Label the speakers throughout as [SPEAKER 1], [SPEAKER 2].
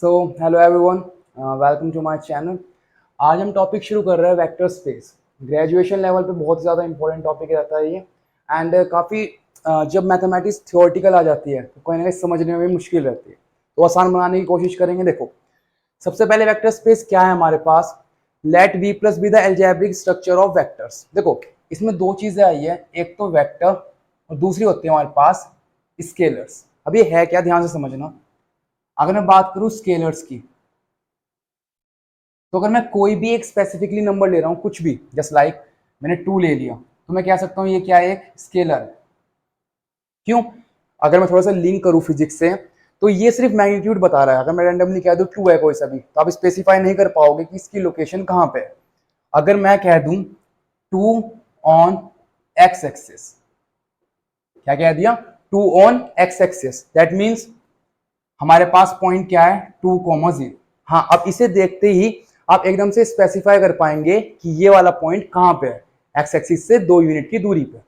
[SPEAKER 1] So hello everyone, welcome to my channel. आज हम topic शुरू कर रहे हैं वेक्टर स्पेस। ग्रेजुएशन लेवल पे बहुत ज़्यादा इंपॉर्टेंट टॉपिक रहता है ये। एंड काफ़ी जब मैथमेटिक्स थियोरेटिकल आ जाती है तो कोई ना कहीं समझने में भी मुश्किल रहती है, तो आसान बनाने की कोशिश करेंगे। देखो, सबसे पहले वेक्टर स्पेस क्या है हमारे पास। Let V plus B the algebraic structure of vectors. देखो, इसमें दो चीज़ें आई है, एक तो वेक्टर और दूसरी होती है हमारे पास स्केलर्स। अब ये है क्या, ध्यान से समझना। अगर मैं बात करूं स्केलर्स की, तो अगर मैं कोई भी एक स्पेसिफिकली नंबर ले रहा हूं, कुछ भी, जस्ट लाइक मैंने 2 ले लिया, तो मैं कह सकता हूं ये क्या है, एक स्केलर है। क्यों? अगर मैं थोड़ा सा लिंक करूं फिजिक्स से, तो ये सिर्फ मैग्नीट्यूड बता रहा है। अगर मैं रैंडमली कह दूं 2 है कोई सा भी, तो आप स्पेसिफाई नहीं कर पाओगे कि इसकी लोकेशन कहां पे है। अगर मैं कह दूं 2 ऑन एक्स एक्सिस, क्या कह दिया, 2 on x axis, that means हमारे पास पॉइंट क्या है, 2,0। हाँ, अब इसे देखते ही आप एकदम से स्पेसिफाई कर पाएंगे कि ये वाला पॉइंट कहां पे है, एक्स एक्सिस से 2 यूनिट की दूरी पे।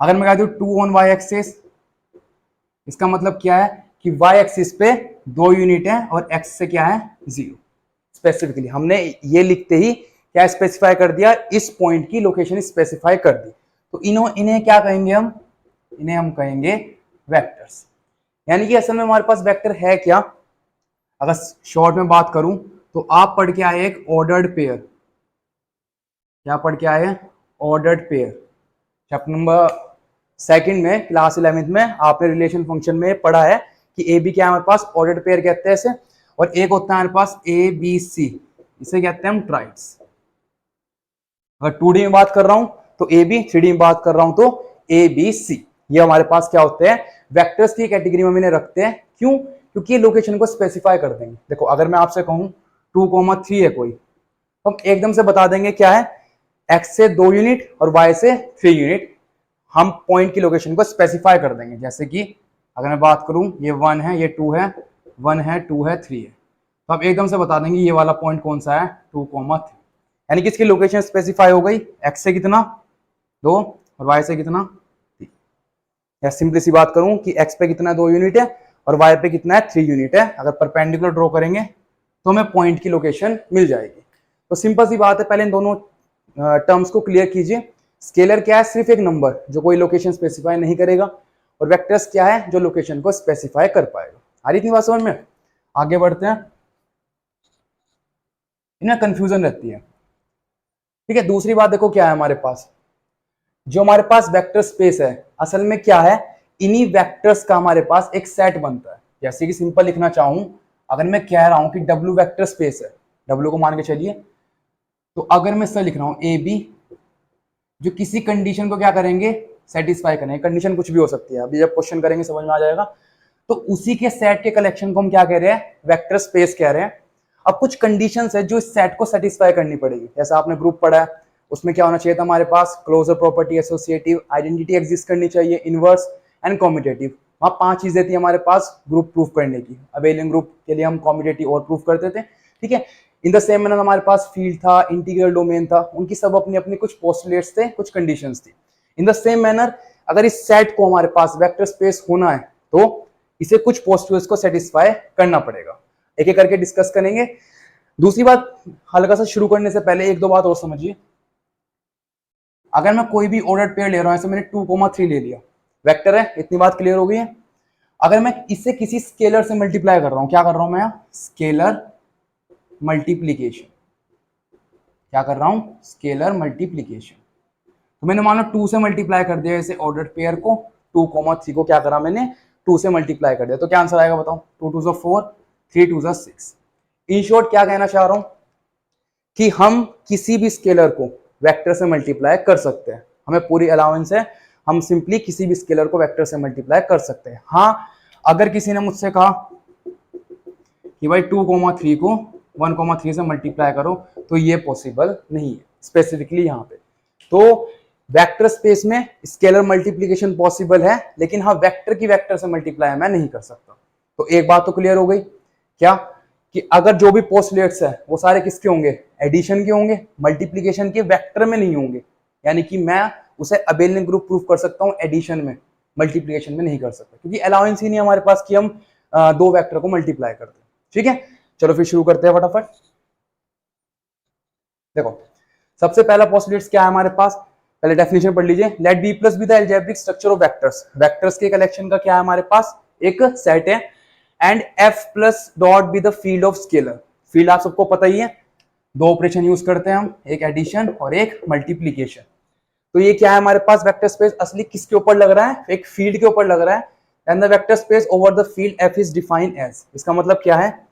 [SPEAKER 1] अगर मैं कह दूं 2 ऑन वाई एक्सिस, इसका मतलब क्या है कि वाई एक्सिस पे 2 यूनिट है और एक्स से क्या है, 0। स्पेसिफिकली हमने ये लिखते ही क्या स्पेसिफाई कर दिया, इस पॉइंट की लोकेशन स्पेसिफाई कर दी। तो इन्हें क्या कहेंगे हम, इन्हें हम कहेंगे वेक्टर्स। यानी कि असल में हमारे पास वेक्टर है क्या, अगर शॉर्ट में बात करूं तो आप पढ़ के आए एक ऑर्डर्ड पेयर। क्या पढ़ के आए, ऑर्डर्ड पेयर। चैप्टर नंबर 2 में, क्लास 11th में आपने रिलेशन फंक्शन में पढ़ा है कि ए बी क्या है हमारे पास, ऑर्डर्ड पेयर कहते हैं इसे। और एक होता है हमारे पास ए बी सी, इसे कहते हैं हम ट्राइड्स। अगर 2D में बात कर रहा हूं तो ए बी, 3D में बात कर रहा हूं तो ए बी सी। ये हमारे पास क्या होते हैं, वेक्टर्स की कैटेगरी में इन्हें रखते हैं। क्यों? क्योंकि ये लोकेशन को स्पेसिफाई कर देंगे। देखो, अगर मैं आपसे कहूं 2,3 है कोई, तो हम एकदम से बता देंगे क्या है, एक्स से 2 यूनिट और वाई से 3 यूनिट। हम पॉइंट की लोकेशन को स्पेसिफाई कर देंगे। जैसे कि अगर मैं बात करूं, ये 1 है, ये 2 है, 1 है, 2 है, 3 है, तो आप एकदम से बता देंगे ये वाला पॉइंट कौन सा है, 2,3। यानी कि इसकी लोकेशन स्पेसिफाई हो गई, एक्स से कितना 2 और वाई से कितना 3। या सिंपली सी बात करूं कि एक्स पे कितना 2 यूनिट है और वाई पे कितना है 3 यूनिट है। अगर परपेंडिकुलर ड्रॉ करेंगे तो हमें पॉइंट की लोकेशन मिल जाएगी। तो सिंपल सी बात है, पहले इन दोनों टर्म्स को क्लियर कीजिए। स्केलर क्या है, सिर्फ एक नंबर जो कोई लोकेशन स्पेसिफाई नहीं करेगा, और वेक्टर्स क्या है, जो लोकेशन को स्पेसिफाई कर पाएगा। आ रही इतनी बात समझ में? आगे बढ़ते हैं, इन्हें कंफ्यूजन रहती है। ठीक है, दूसरी बात देखो क्या है हमारे पास, जो हमारे पास वेक्टर स्पेस है, असल में क्या है, इन्हीं वेक्टर्स का हमारे पास एक सेट बनता है। जैसे कि सिंपल लिखना चाहूं, अगर मैं कह रहा हूं कि W वेक्टर स्पेस है, W को मान के चलिए, तो अगर मैं इससे लिख रहा हूं ए बी, जो किसी कंडीशन को क्या करेंगे, सेटिस्फाई करेंगे। कंडीशन कुछ भी हो सकती है, अभी जब क्वेश्चन करेंगे समझ में आ जाएगा। तो उसी के सेट के कलेक्शन को हम क्या कह रहे हैं, वेक्टर स्पेस कह रहे हैं। अब कुछ कंडीशंस है जो इस सेट को सेटिस्फाई करनी पड़ेगी। जैसा आपने ग्रुप पढ़ा है, उसमें क्या होना चाहिए था हमारे पास, closure property, associative, identity exist करनी चाहिए, इनवर्स एंड कॉम्यूटेटिव। वहां 5 चीजें थी हमारे पास ग्रुप प्रूफ करने की। अबेलियन ग्रुप के लिए हम कॉम्यूटेटिव और प्रूफ करते थे। ठीक है, इन द सेम मैनर हमारे पास फील्ड था, इंटीग्रल डोमेन था, उनकी सब अपनी अपनी कुछ पोस्टुलेट्स थे, कुछ कंडीशंस थी। इन द सेम मैनर अगर इस सेट को हमारे पास वेक्टर स्पेस होना है तो इसे कुछ पोस्टुलेट्स को सेटिस्फाई करना पड़ेगा। एक एक करके डिस्कस करेंगे। दूसरी बात, हल्का सा शुरू करने से पहले एक दो बात और समझिए। अगर मैं कोई भी ऑर्डर्ड पेयर ले रहा हूं, ऐसे मैंने 2,3 ले लिया, वेक्टर है, इतनी बात क्लियर हो गई है। अगर मैं इसे किसी स्केलर से मल्टीप्लाई कर रहा हूं, क्या कर रहा हूं मैं, स्केलर मल्टीप्लीकेशन। क्या कर रहा हूं, स्केलर मल्टीप्लीकेशन। तो मैंने मानो 2 से मल्टीप्लाई कर दिया इसे ऑर्डर्ड पेयर को, 2,3 को क्या करा मैंने, 2 से मल्टीप्लाई कर दिया, तो क्या आंसर आएगा बताओ, 2 2 4, 3 2 6। इन शॉर्ट क्या कहना चाह रहा हूं कि हम किसी भी स्केलर को वेक्टर से मल्टीप्लाई कर सकते हैं, हमें पूरी अलाउंस है, हम सिंपली किसी भी स्केलर को वेक्टर से मल्टीप्लाई कर सकते हैं। हाँ, अगर किसी ने मुझसे कहा कि भाई 2,3 को 1,3 से मल्टीप्लाई करो, तो ये पॉसिबल नहीं है स्पेसिफिकली यहाँ पे। तो वेक्टर स्पेस में स्केलर मल्टीप्लिकेशन पॉसिबल है, लेकिन हाँ वेक्टर की वेक्टर से मल्टीप्लाई मैं नहीं कर सकता। तो एक बात तो क्लियर हो गई क्या, कि अगर जो भी पोस्टुलेट्स है वो सारे किसके होंगे, एडिशन के होंगे, मल्टीप्लिकेशन के वेक्टर में नहीं होंगे। यानी कि मैं उसे अबेलियन ग्रुप प्रूफ कर सकता हूं एडिशन में, मल्टीप्लिकेशन में नहीं कर सकता, क्योंकि अलाउंस ही नहीं हमारे पास कि हम 2 वेक्टर को मल्टीप्लाई कर दें। ठीक है, चलो फिर शुरू करते हैं फटाफट। देखो सबसे पहला पॉसिबिलिटीज क्या है हमारे पास, पहले डेफिनेशन पढ़ लीजिए। Let B plus B the algebraic structure of vectors, vectors के कलेक्शन का क्या है हमारे पास, एक सेट है। And F plus dot B the field of scalar, field आप सबको पता ही है, दो ऑपरेशन यूज करते हैं हम, एक एडिशन और एक मल्टीप्लीकेशन। तो ये क्या है हमारे पास, वेक्टर स्पेस असली किसके ऊपर लग रहा है, एक फील्ड के ऊपर लग रहा है। And the vector space over the field F is defined as, इसका मतलब क्या है,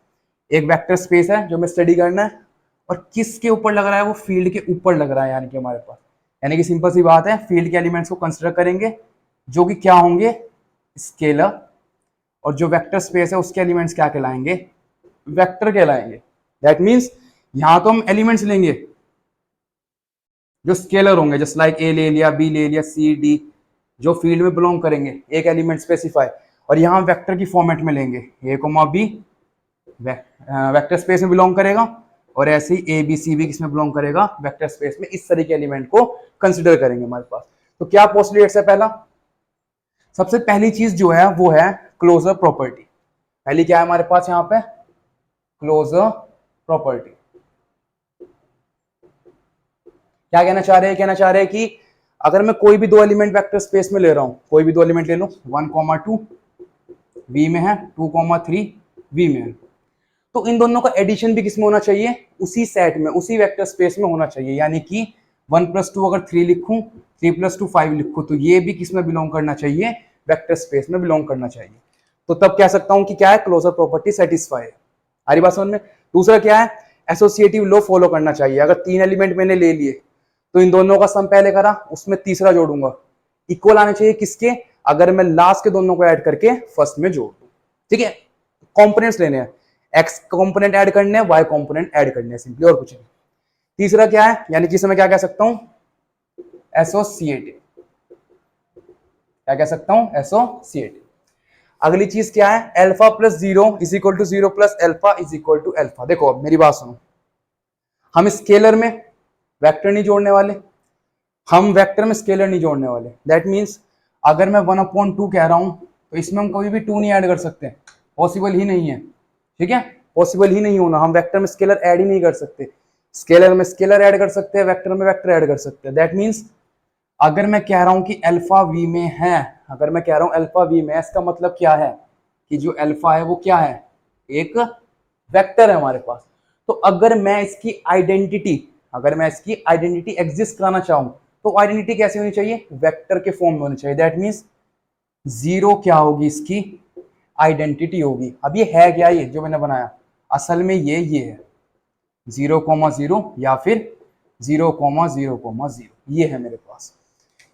[SPEAKER 1] एक वेक्टर स्पेस है जो हमें स्टडी करना है और किसके ऊपर लग रहा है, वो फील्ड के ऊपर लग रहा है, यानी कि हमारे पास, यानी कि सिंपल सी बात है, फील्ड के एलिमेंट्स को कंसिडर करेंगे जो कि क्या होंगे, स्केलर, और जो वेक्टर स्पेस है उसके एलिमेंट्स क्या कहलाएंगे, वेक्टर कहलाएंगे। दैट मीन्स यहां तो हम एलिमेंट्स लेंगे जो स्केलर होंगे, जस्ट लाइक ए ले लिया, बी ले लिया, सी डी, जो फील्ड में बिलोंग करेंगे, एक एलिमेंट स्पेसिफाई, और यहां वेक्टर की फॉर्मेट में लेंगे, ए कोमा बी वेक्टर स्पेस में बिलोंग करेगा, और ऐसे ही ए बी सी भी किसमें बिलोंग करेगा, वेक्टर स्पेस में। इस तरह के एलिमेंट को कंसिडर करेंगे हमारे पास। तो क्या पोस्टुलेट्स है, पहला सबसे पहली चीज जो है वो है क्लोजर प्रॉपर्टी। पहली क्या है हमारे पास यहाँ पे, क्लोजर प्रॉपर्टी। क्या कहना चाह रहे हैं, कहना चाह रहे हैं कि अगर मैं कोई भी दो एलिमेंट वेक्टर स्पेस में ले रहा हूं, कोई भी दो एलिमेंट ले लूं, 1,2 वी में है, 2,3 वी में है, तो इन दोनों का एडिशन भी किसमें होना चाहिए, उसी सेट में, उसी वेक्टर स्पेस में होना चाहिए। यानी कि 1 + 2 अगर 3 लिखूं, 3 + 2 5 लिखूं, तो ये भी किसमें बिलोंग करना चाहिए, वेक्टर स्पेस में बिलोंग करना चाहिए। तो तब कह सकता हूं कि क्या है, क्लोजर प्रॉपर्टी सेटिस्फाई है। हमारी बात समझ में। दूसरा क्या है, एसोसिएटिव लॉ फॉलो करना चाहिए। अगर 3 एलिमेंट मैंने ले लिए तो इन दोनों का सम पहले करा, उसमें तीसरा जोड़ूंगा, इक्वल आने चाहिए किसके, अगर मैं लास्ट के दोनों को ऐड करके फर्स्ट में जोड़ दूं। ठीक है, कंपोनेंट्स लेने हैं, एक्स कंपोनेंट ऐड करने हैं, वाई कंपोनेंट ऐड करने हैं, सिंपली, और कुछ नहीं। तीसरा क्या है, यानी कि मैं क्या कह सकता हूं, एसोसिएटिव, क्या कह सकता हूं, एसोसिएटिव। अगली चीज क्या है, alpha plus 0 is equal to 0 plus alpha is equal to alpha. देखो अब मेरी बात सुनो, हम स्केलर में वेक्टर नहीं जोड़ने वाले, हम वेक्टर में स्केलर नहीं जोड़ने वाले। दैट मीन्स अगर मैं 1/2 कह रहा हूं तो इसमें हम कभी भी 2 नहीं ऐड कर सकते, पॉसिबल ही नहीं है। ठीक है, पॉसिबल ही नहीं होना, हम वेक्टर में स्केलर ऐड ही नहीं कर सकते। स्केलर में स्केलर ऐड कर सकते हैं, वेक्टर में वेक्टर ऐड कर सकते हैं। दैट मीन्स अगर मैं कह रहा हूं कि अल्फा वी में है, अगर मैं कह रहा हूं अल्फा वी में, इसका मतलब क्या है कि जो अल्फा है वो क्या है, एक वेक्टर है हमारे पास। तो अगर मैं इसकी आइडेंटिटी एग्जिस्ट कराना चाहूं तो आइडेंटिटी कैसे होनी चाहिए, वेक्टर के फॉर्म में होनी चाहिए। दैट मीन्स 0 क्या होगी, इसकी आइडेंटिटी होगी। अब ये है क्या, ये जो मैंने बनाया असल में ये है 0,0 या फिर 0,0,0, ये है मेरे पास।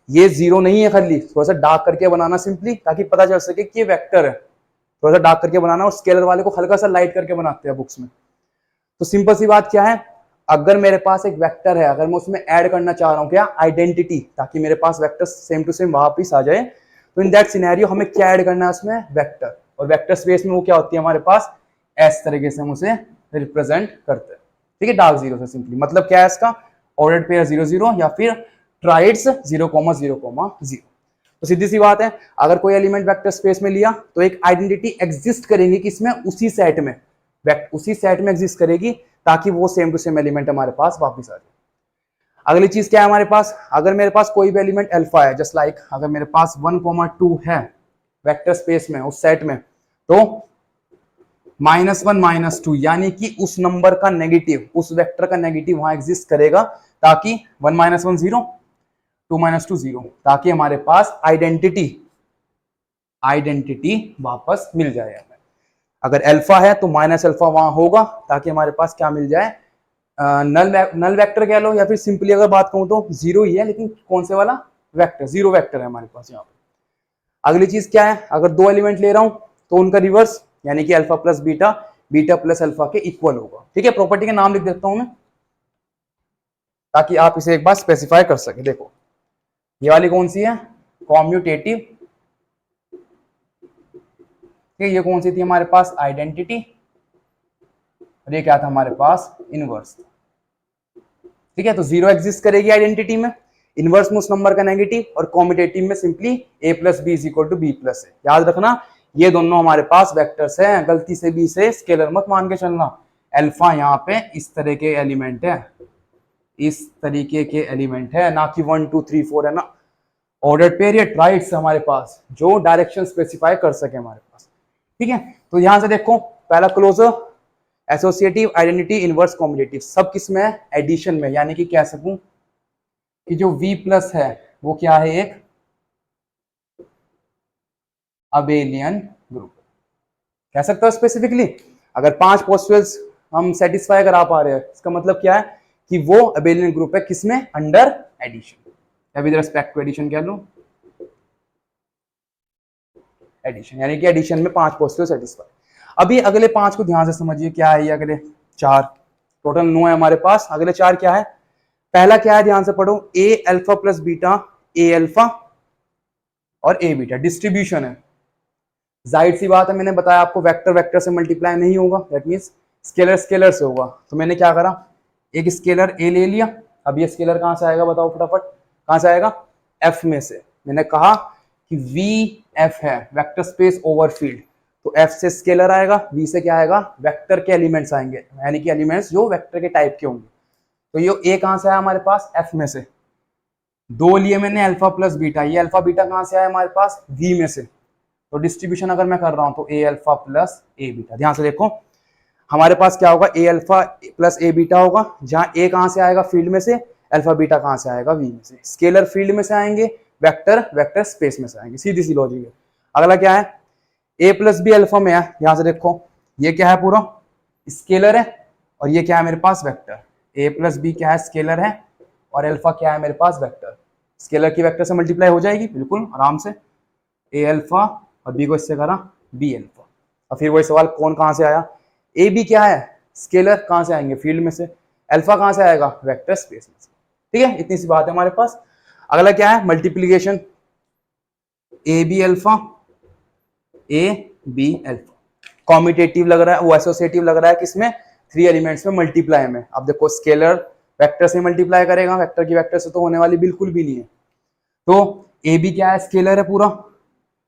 [SPEAKER 1] ये 0 नहीं है, खाली थोड़ा सा डार्क करके बनाना सिंपली, ताकि पता चल सके कि ये वेक्टर है। थोड़ा सा डार्क करके बनाना, और स्केलर वाले को हल्का सा लाइट करके बनाते हैं बुक्स में। तो सिंपल सी बात क्या है, अगर मेरे पास एक वेक्टर है, अगर मैं उसमें ऐड करना चाह रहा हूं क्या, आइडेंटिटी, ताकि मेरे पास वेक्टर सेम टू सेम वापस आ जाए, तो इन दैट सिनेरियो हमें क्या ऐड करना है उसमें, वेक्टर। और वेक्टर स्पेस में वो क्या होती है हमारे पास, इस तरीके से हम उसे रिप्रेजेंट करते हैं। ठीक है, डार्क 0 से सिंपली मतलब क्या है इसका, ऑर्डर्ड पेयर 0 0 या फिर ट्राइड्स 0,0,0। तो सीधी सी बात है, अगर कोई एलिमेंट वेक्टर स्पेस में लिया तो एक आइडेंटिटी एग्जिस्ट करेगी किसमें, उसी सेट में, उसी सेट में एग्जिस्ट करेगी, ताकि वो सेम टू सेम एलिमेंट हमारे पास वापस आ जाए। अगली चीज क्या है हमारे पास, अगर मेरे पास कोई भी एलिमेंट अल्फा है, जस्ट लाइक अगर मेरे पास 1,2 है वेक्टर स्पेस में, उस सेट में, तो -1 -2 यानी कि उस नंबर का नेगेटिव, उस वेक्टर का नेगेटिव वहां एग्जिस्ट करेगा, ताकि 1 - 1 0, 2 - 2 0, ताकि हमारे पास आइडेंटिटी वापस मिल जाए हमें। अगर अल्फा है तो माइनस अल्फा वहां होगा, ताकि हमारे पास क्या मिल जाए, नल वेक्टर कह लो, या फिर सिंपली अगर बात कहूं तो 0 ही है, लेकिन कौन से वाला, वेक्टर, 0 वेक्टर है हमारे पास यहाँ पे। अगली चीज क्या है, अगर दो एलिमेंट ले रहा हूं तो उनका रिवर्स, यानी कि alpha plus beta, beta plus alpha के इक्वल होगा। ठीक है, प्रॉपर्टी के नाम लिख देता हूं मैं, ताकि आप इसे एक बार स्पेसिफाई कर सके। देखो ये वाली कौन सी है, कॉम्यूटेटिव, ये कौन सी थी हमारे पास, आइडेंटिटी, और ये क्या था हमारे पास, इनवर्स। ठीक है, तो 0 एग्जिस्ट करेगी आइडेंटिटी में, इनवर्स में उस नंबर का नेगेटिव, और कॉम्यूटेटिव में simply a + b = b + a। याद रखना ये दोनों हमारे पास वेक्टर्स हैं, गलती से भी इसे स्केलर मत मान के चलना। अल्फा यहाँ पे इस तरह के एलिमेंट है, इस तरीके के एलिमेंट है, ना कि 1 2 3 4 है ना, ऑर्डर्ड पेयर या ट्राइड्स हमारे पास जो डायरेक्शन स्पेसिफाई कर सके हमारे पास। ठीक है, तो यहां से देखो पहला closure, associative, identity, inverse, combinative, सब किस में है? एडिशन में। यानी कि कह सकूं कि जो V प्लस है वो क्या है? एक अबेलियन ग्रुप कह सकते हो स्पेसिफिकली। अगर 5 पोस्टुलेट्स हम सेटिस्फाई करा पा रहे हैं, इसका मतलब क्या है कि वो अबेलियन ग्रुप है, किसमें? अंडर एडिशन, या विद रिस्पेक्ट टू एडिशन कह लो, एडिशन, यानी कि एडिशन में 5 पोस्टुलेट सेटिस्फाई। अभी अगले 5 को ध्यान से समझिए, क्या है ये अगले 4, टोटल 9 है हमारे पास। अगले 4 क्या है? पहला क्या है? ध्यान से पढ़ो, ए अल्फा प्लस बीटा, ए अल्फा और ए बीटा डिस्ट्रीब्यूशन है। जाहिर सी बात है, मैंने बताया आपको वेक्टर वेक्टर से मल्टीप्लाई नहीं होगा, दैट मींस स्केलर स्केलर से होगा। तो मैंने क्या करा, एक स्केलर ए ले लिया। अब ये स्केलर कहां से आएगा बताओ फटाफट, कहां से आएगा? एफ में से। मैंने कहा कि वी एफ है वेक्टर स्पेस ओवर फील्ड, तो एफ से स्केलर आएगा, वी से क्या आएगा? वेक्टर के एलिमेंट्स आएंगे, यानी कि एलिमेंट्स जो वेक्टर के टाइप के होंगे। तो ये ए कहां से आया हमारे पास? एफ में से। दो लिए मैंने अल्फा प्लस बीटा, ये अल्फा बीटा कहां से आया हमारे पास? वी में से। तो डिस्ट्रीब्यूशन अगर मैं कर रहा हूं तो ए अल्फा प्लस ए बीटा, ध्यान से देखो हमारे पास क्या होगा? ए अल्फा प्लस ए बीटा होगा, जहां ए कहां से आएगा? फील्ड में से। अल्फा बीटा कहां से आएगा? वी में से। स्केलर फील्ड में से आएंगे, वेक्टर वेक्टर स्पेस में से आएंगे, सीधी सी लॉजिक है। अगला क्या है? ए प्लस बी अल्फा में है, ध्यान से देखो ये क्या है? पूरा स्केलर है, और ये क्या है मेरे पास? वेक्टर। ए प्लस बी क्या है? स्केलर है, और अल्फा क्या है मेरे पास? वेक्टर। स्केलर की वेक्टर से मल्टीप्लाई हो जाएगी बिल्कुल आराम से, ए अल्फा और बी को इससे करा बी अल्फा। और फिर वही सवाल, कौन कहां से आया? ए बी क्या है? स्केलर, कहां से आएंगे? फील्ड में से। अल्फा कहां से आएगा? वेक्टर स्पेस में से। ठीक है, इतनी सी बात है हमारे पास। अगला क्या है? Multiplication, A B alpha, A B alpha. Commutative लग रहा है, वो एसोसिएटिव लग रहा है किसमें? 3 एलिमेंट्स में मल्टीप्लाई में। अब देखो स्केलर वेक्टर से मल्टीप्लाई करेगा, वेक्टर की वेक्टर से तो होने वाली बिल्कुल भी नहीं है। तो ए बी क्या है? स्केलर है पूरा,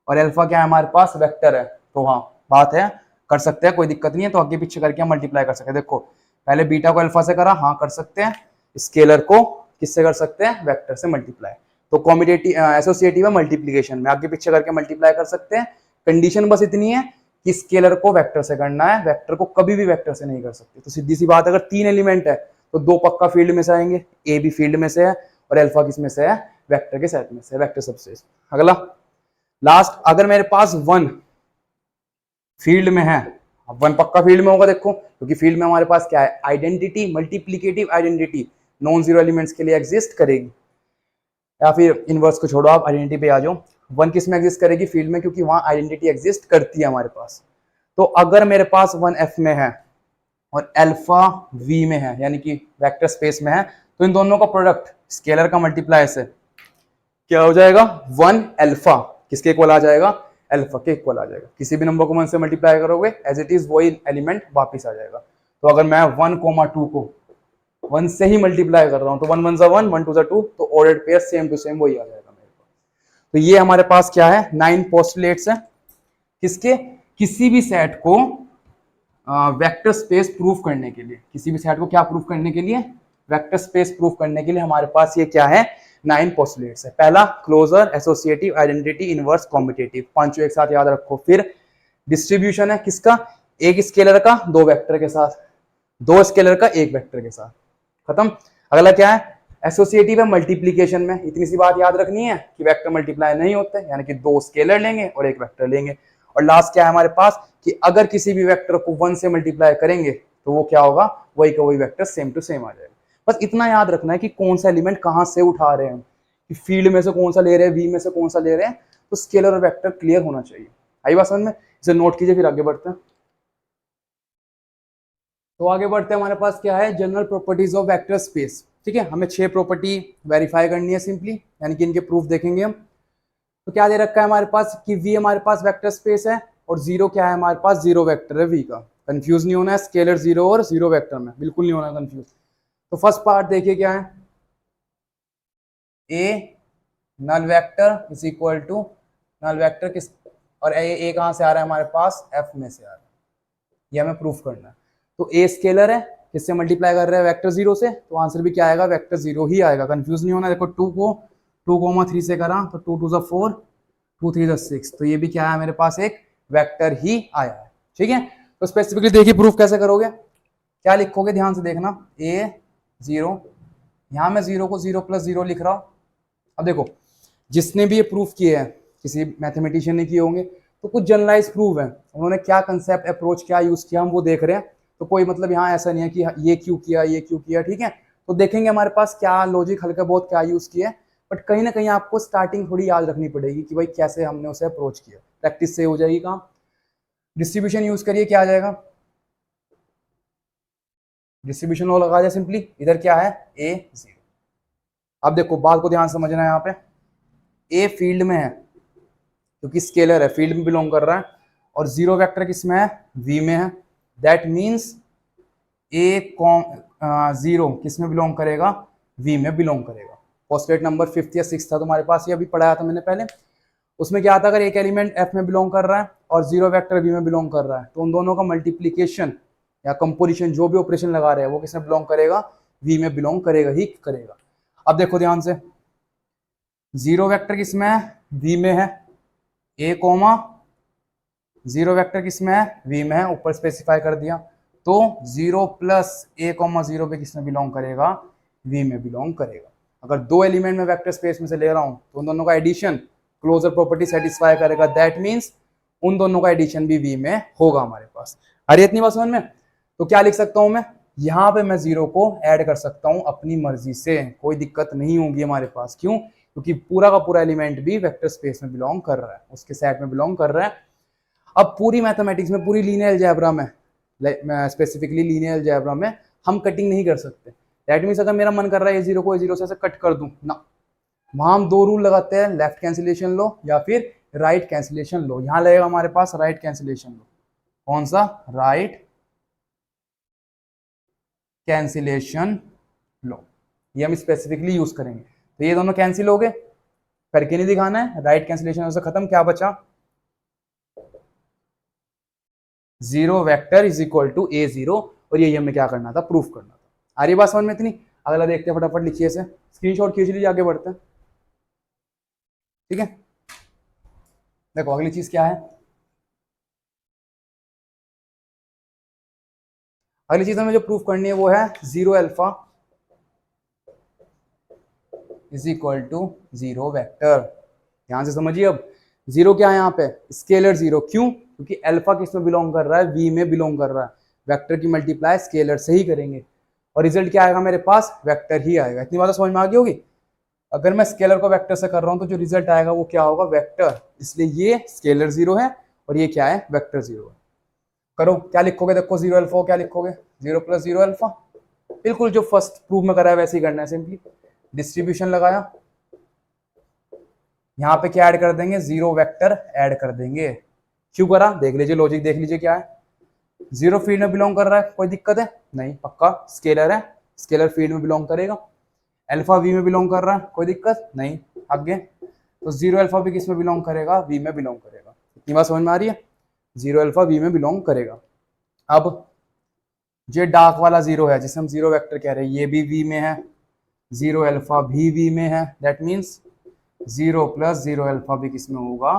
[SPEAKER 1] और अल्फा क्या है हमारे पास? वेक्टर है। तो हाँ बात है, कर सकते हैं, कोई दिक्कत नहीं है। तो आगे पीछे करके हम मल्टीप्लाई कर सकते हैं। देखो पहले बीटा को अल्फा से करा, हाँ कर सकते हैं। स्केलर को किससे कर सकते हैं? वेक्टर से मल्टीप्लाई। तो कॉम्यूटेटिव एसोसिएटिव है मल्टीप्लीकेशन में, आगे पीछे करके मल्टीप्लाई कर सकते हैं। कंडीशन बस इतनी है कि स्केलर को वेक्टर से करना है, वेक्टर को कभी भी वेक्टर से नहीं कर सकते। तो सीधी सी बात, अगर 3 एलिमेंट है तो 2 पक्का फील्ड में से आएंगे, ए भी फील्ड में से है, और अल्फा किस में से है? वेक्टर के सेट में से, वेक्टर सबसेट। अगला लास्ट, अगर मेरे पास 1 फील्ड में है, अब 1 पक्का फील्ड में होगा देखो, क्योंकि फील्ड में हमारे पास क्या है? Identity, multiplicative identity non zero elements के लिए एग्जिस्ट करेगी। या फिर इनवर्स को छोड़ो, आप आइडेंटिटी पे आ जाओ। 1 किस में एग्जिस्ट करेगी? फील्ड में, क्योंकि वहां आइडेंटिटी एग्जिस्ट करती है हमारे पास। तो अगर मेरे पास 1 एफ में है और अल्फा वी में है, यानी कि वेक्टर स्पेस में है, तो इन दोनों का प्रोडक्ट स्केलर का मल्टीप्लाई से क्या हो जाएगा? 1 अल्फा किसके इक्वल आ जाएगा? अल्फा के इक्वल आ जाएगा। किसी भी नंबर को 1 से मल्टीप्लाई करोगे एज इट इज वही एलिमेंट वापस आ जाएगा। तो अगर मैं 1,2 को 1 से ही मल्टीप्लाई कर रहा हूं तो 1 1 1 1 2 2, तो ordered pair same to same वही आ जाएगा मेरे पास। तो ये हमारे पास क्या है? 9 पोस्टुलेट्स है किसके? किसी भी सेट को वेक्टर स्पेस प्रूफ करने के लिए। किसी भी सेट को क्या प्रूफ करने के लिए? वेक्टर स्पेस प्रूफ करने के लिए हमारे पास ये क्या है? 9 पोस्टुलेट्स है। पहला closure, associative, identity, inverse, commutative, पांचों एक साथ याद रखो। फिर डिस्ट्रीब्यूशन है किसका? एक स्केलर का 2 वेक्टर के साथ, 2 स्केलर का 1 वेक्टर के साथ, खत्म। अगला क्या है? एसोसिएटिव है मल्टीप्लीकेशन में। इतनी सी बात याद रखनी है कि वेक्टर मल्टीप्लाई नहीं होते, यानी कि 2 स्केलर लेंगे और 1 वेक्टर लेंगे। और लास्ट क्या है हमारे पास कि अगर किसी भी वेक्टर को 1 से मल्टीप्लाई करेंगे तो वो क्या होगा? वही का वही वेक्टर सेम टू सेम आ जाएगा। बस इतना याद रखना है कि कौन सा एलिमेंट कहां से उठा रहे हैं, कि फील्ड में से कौन सा ले रहे हैं, वी में से कौन सा ले रहे हैं। तो स्केलर और वेक्टर क्लियर होना चाहिए। आई बात समझ में? इसे नोट कीजिए, फिर आगे बढ़ते हैं। तो आगे बढ़ते हैं, हमारे पास क्या है? General properties of vector space. ठीक है, हमें 6 प्रॉपर्टी वेरीफाई करनी है सिंपली, यानी कि इनके प्रूफ देखेंगे हम। तो क्या दे रखा है हमारे पास कि वी हमारे पास वेक्टर स्पेस है, और जीरो क्या है हमारे पास? जीरो वेक्टर है वी का। कंफ्यूज नहीं होना है स्केलर जीरो और जीरो वेक्टर में, बिल्कुल नहीं होना कंफ्यूज। तो फर्स्ट पार्ट देखिए क्या है? A null vector is equal to, null vector किस और ए कहाँ से आ रहा है हमारे पास, एफ में से आ रहा है, ये हमें प्रूफ करना है। तो ए स्केलर है, किससे मल्टीप्लाई कर रहे हैं, वेक्टर 0 से, तो आंसर भी क्या आएगा, वेक्टर 0 ही आएगा, कंफ्यूज नहीं होना। देखो 2 को 2,3 से करा तो 2 2 4, 2 3 6, तो ये भी क्या है मेरे पास, एक वेक्टर ही आया है। ठीक है, तो स्पेसिफिकली देखिए प्रूफ कैसे करोगे, क्या लिखोगे, ध्यान से देखना, ए 0, यहां मैं 0 को 0 + 0 लिख रहा हूं। अब देखो जिसने भी ये प्रूफ किए हैं, किसी मैथमेटिशियन ने किए होंगे, तो कुछ जनरलाइज प्रूफ है, उन्होंने क्या कंसेप्ट अप्रोच क्या यूज किया हम वो देख रहे हैं। तो कोई मतलब यहाँ ऐसा नहीं है कि ये क्यों किया ये क्यों किया, ठीक है, तो देखेंगे हमारे पास क्या लॉजिक हल्का बहुत क्या यूज किया है, बट कहीं ना कहीं आपको स्टार्टिंग थोड़ी याद रखनी पड़ेगी कि भाई कैसे हमने उसे अप्रोच किया, प्रैक्टिस से हो जाएगी काम। डिस्ट्रीब्यूशन यूज करिए, क्या आ जाएगा, डिस्ट्रीब्यूशन लॉ लगा दिया सिंपली, इधर क्या है ए 0। अब देखो बात को ध्यान से समझना है, यहाँ पे ए फील्ड में है क्योंकि स्केलर है, फील्ड में बिलोंग कर रहा है, और 0 वेक्टर किसमें है, वी में है, दैट मीन्स ए 0 किस में बिलोंग करेगा, वी में बिलोंग करेगा। पोस्टलेट नंबर 5th या 6th था तुम्हारे पास, ये अभी पढ़ाया था मैंने पहले, उसमें क्या आता, अगर एक एलिमेंट एफ में बिलोंग कर रहा है और 0 वेक्टर वी में बिलोंग कर रहा है, तो उन दोनों का मल्टीप्लीकेशन या कंपोजिशन जो भी ऑपरेशन लगा रहे हैं वो किसमें बिलोंग करेगा, वी में बिलोंग करेगा ही करेगा। अब देखो ध्यान से, 0 वेक्टर किसमें है, वी में है, ए कॉमा 0 वेक्टर किसमें है, वी में है, ऊपर स्पेसिफाई कर दिया, तो 0 + a,0 पे किसमें बिलोंग करेगा, वी में बिलोंग करेगा। अगर दो एलिमेंट में वेक्टर स्पेस में से ले रहा हूं तो उन दोनों का एडिशन क्लोजर प्रॉपर्टी सेटिस्फाई करेगा, दैट मीन्स उन दोनों का एडिशन भी वी में होगा हमारे पास। अरे इतनी बात समझ में, तो क्या लिख सकता हूं मैं, यहाँ पे मैं 0 को ऐड कर सकता हूं अपनी मर्जी से, कोई दिक्कत नहीं होगी हमारे पास। क्यों, क्योंकि पूरा का पूरा एलिमेंट भी वेक्टर स्पेस में बिलोंग कर रहा है, उसके सेट में बिलोंग कर रहा है। अब पूरी मैथमेटिक्स में, पूरी लीनियर अलजेब्रा में, स्पेसिफिकली लीनियर अलजेब्रा में हम कटिंग नहीं कर सकते। दैट मीन्स अगर मेरा मन कर रहा है ये 0 को 0 से ऐसे कट कर दूं ना, वहां हम दो रूल लगाते हैं, लेफ्ट कैंसिलेशन लो या फिर राइट कैंसिलेशन लो। यहां लगेगा हमारे पास राइट कैंसिलेशन लो, कौन सा, राइट कैंसिलेशन लो, ये हम स्पेसिफिकली यूज करेंगे। तो ये दोनों कैंसिल हो गए, करके नहीं दिखाना है, राइट कैंसिलेशन से खत्म, क्या बचा, 0 vector is equal to a0, और यही हमें क्या करना था, प्रूफ करना था। आ रही बात समझ में इतनी, अगला देखते हैं, फटाफट लिखिए इसे, स्क्रीनशॉट खींच लीजिए, आगे बढ़ते हैं। ठीक है, देखो अगली चीज क्या है, अगली चीज हमें जो प्रूफ करनी है वो है 0 alpha is equal to 0 vector. ध्यान से समझिए, अब 0 क्या है यहाँ पे, स्केलर 0, क्यों, क्योंकि अल्फा किस में बिलोंग कर रहा है, वी में बिलोंग कर रहा है, वेक्टर की मल्टीप्लाई स्केलर से ही करेंगे, और रिजल्ट क्या आएगा मेरे पास, वेक्टर ही आएगा। इतनी बात समझ में आ गई होगी। अगर मैं स्केलर को वेक्टर से कर रहा हूं तो जो रिजल्ट आएगा वो क्या होगा, वेक्टर, इसलिए ये स्केलर 0 है और ये क्या है, वेक्टर 0 है। करो, क्या लिखोगे, देखो 0 अल्फा क्या लिखोगे, 0 + 0 अल्फा, बिल्कुल जो फर्स्ट प्रूफ में करा है वैसे ही करना है, सिंपली डिस्ट्रीब्यूशन लगाया, यहाँ पे क्या ऐड कर देंगे, 0 वेक्टर ऐड कर देंगे। क्यों करा, देख लीजिए लॉजिक, देख लीजिए क्या है, 0 फील्ड में बिलोंग कर रहा है, कोई दिक्कत है नहीं, पक्का स्केलर है, स्केलर फील्ड में बिलोंग करेगा, अल्फा वी में बिलोंग कर रहा है, कोई दिक्कत नहीं, आगे तो 0 अल्फा भी किस में बिलोंग करेगा, वी में बिलोंग करेगा। इतनी बात समझ में आ रही है, 0 अल्फा वी में बिलोंग करेगा। अब जो डार्क वाला 0 है जिसे हम 0 वेक्टर कह रहे हैं, ये भी वी में है, 0 अल्फा भी वी में है, दैट मीन्स 0 + 0 अल्फा भी किस में होगा,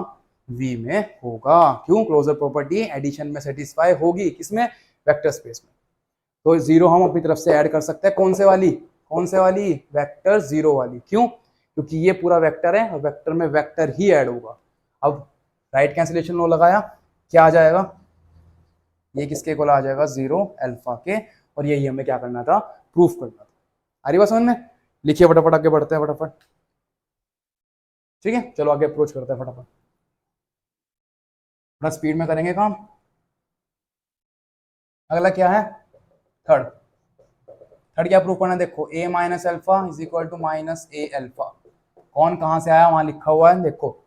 [SPEAKER 1] वी में होगा। क्यों, क्लोजर प्रॉपर्टी एडिशन में सेटिस्फाई होगी, किसमें, वेक्टर स्पेस में। तो 0 हम अपनी तरफ से ऐड कर सकते हैं, कौन से वाली, कौन से वाली, वेक्टर 0 वाली। क्यों, क्योंकि ये पूरा वेक्टर है और वेक्टर में वेक्टर ही ऐड होगा। अब राइट कैंसिलेशन लॉ लगाया, क्या आ जाएगा, ये किसके इक्वल आ जाएगा, 0 अल्फा के, और यही हमें क्या करना था, प्रूफ करना था। आ रही बात समझ में, लिखिए फटाफट, आगे बढ़ते हैं फटाफट। ठीक है, चलो आगे अप्रोच करते हैं फटाफट, थोड़ा स्पीड में करेंगे काम। अगला क्या है, थर्ड, थर्ड क्या प्रूफ करना है, देखो a - alpha is equal to -a alpha, कौन कहां से आया, वहां लिखा हुआ है, देखो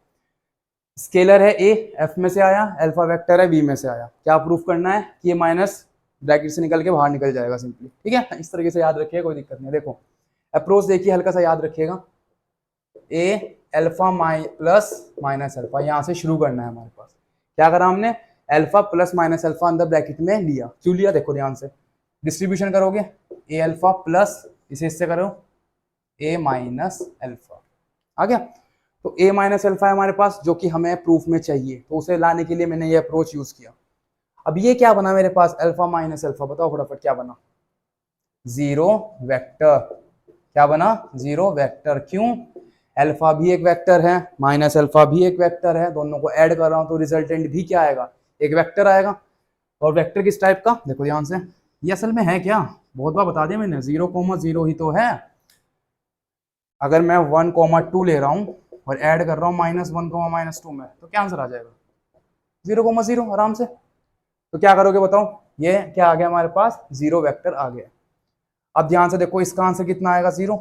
[SPEAKER 1] स्केलर है a, f में से आया, अल्फा वेक्टर है v में से आया, क्या प्रूफ करना है कि ये माइनस ब्रैकेट से निकल के बाहर निकल जाएगा सिंपली। ठीक है, इस तरीके से याद रखिए, कोई दिक्कत नहीं। देखो अप्रोच देखिए, हल्का सा याद रखिएगा, a अल्फा + -अल्फा, यहाँ से शुरू करना है हमारे पास, क्या करा हमने, अल्फा प्लस माइनस अल्फा अंदर ब्रैकेट में लिया। क्यों लिया देखो ध्यान से, डिस्ट्रीब्यूशन करोगे ए अल्फा प्लस इसे इससे करो ए माइनस अल्फा, आ गया। तो ए माइनस अल्फा है हमारे पास जो कि हमें प्रूफ में चाहिए, तो उसे लाने के लिए मैंने ये अप्रोच यूज किया। अब ये क्या बना मेरे पास, अल्फा माइनस अल्फा, बताओ फटाफट क्या बना, जीरो वेक्टर। क्या बना, जीरो वेक्टर। क्यों, अल्फा भी एक वेक्टर है, माइनस अल्फा भी एक वेक्टर है, दोनों को ऐड कर रहा हूं तो रिजल्टेंट भी क्या आएगा, एक वेक्टर आएगा। और वेक्टर किस टाइप का, देखो ध्यान से, ये असल में है क्या, बहुत बार बता दिया मैंने, 0,0 ही तो है। अगर मैं 1,2 ले रहा हूं और ऐड कर रहा हूं -1, -2 में, तो क्या आंसर आ जाएगा, 0,0 आराम से। तो क्या करोगे बताओ, ये क्या आ गया हमारे पास, जीरो वेक्टर आ गया। अब ध्यान से देखो इसका आंसर कितना आएगा, 0।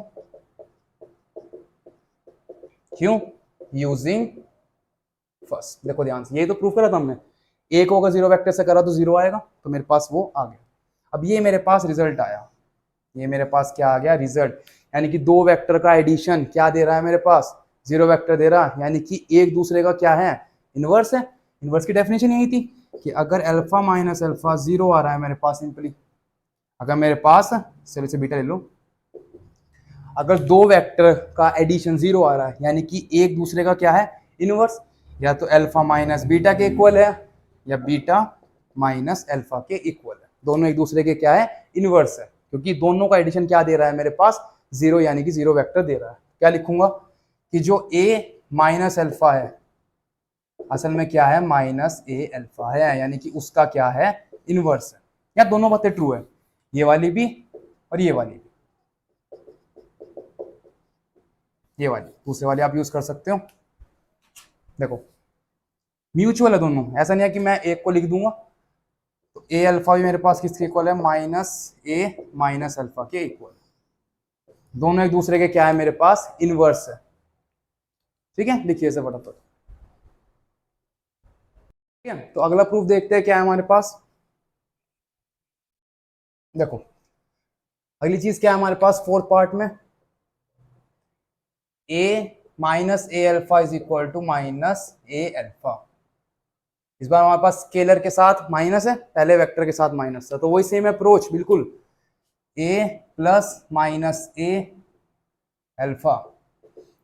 [SPEAKER 1] क्यों, यूजिंग फर्स्ट। देखो ध्यान से, यही तो प्रूफ करा था हमने, एक होगा जीरो वेक्टर से करा तो 0 आएगा, तो मेरे पास वो आ गया। अब ये मेरे पास रिजल्ट आया, ये मेरे पास क्या आ गया, रिजल्ट। यानी कि दो वेक्टर का एडिशन क्या दे रहा है मेरे पास, जीरो वेक्टर दे रहा है, यानी कि एक दूसरे का क्या है, इनवर्स है। इनवर्स की डेफिनेशन यही थी कि अगर अल्फा माइनस अल्फा 0 आ रहा है मेरे पास, सिंपली अगर मेरे पास, चलो इसे बीटा ले लो, अगर दो वेक्टर का एडिशन 0 आ रहा है यानी कि एक दूसरे का क्या है, इनवर्स। या तो अल्फा माइनस बीटा के इक्वल है या बीटा माइनस अल्फा के इक्वल है, दोनों एक दूसरे के क्या है, इनवर्स है, क्योंकि दोनों का एडिशन क्या दे रहा है मेरे पास, 0 यानी कि जीरो वेक्टर दे रहा है। क्या लिखूंगा कि जो a माइनस अल्फा है असल में क्या है, माइनस ए अल्फा है, यानी कि उसका क्या है, इनवर्स है। या दोनों बातें ट्रू है, ये वाली भी और ये वाली भी, ये वाली दूसरे वाली आप यूज कर सकते हो। देखो म्यूचुअल है दोनों, ऐसा नहीं है कि मैं एक को लिख दूंगा। तो ए अल्फा भी मेरे पास किसके इक्वल है, माइनस ए माइनस अल्फा के इक्वल, दोनों एक दूसरे के क्या है मेरे पास, इनवर्स है। ठीक है, लिखिए इसे फटाफट। ठीक है, तो अगला प्रूफ देखते हैं क्या है हमारे पास। देखो अगली चीज क्या है हमारे पास, फोर्थ पार्ट में, a minus A alpha is equal to minus A alpha. इस बार हमारे पास स्केलर के साथ माइनस है, पहले वेक्टर के साथ माइनस था, तो वही सेम अप्रोच बिल्कुल, a plus minus A alpha,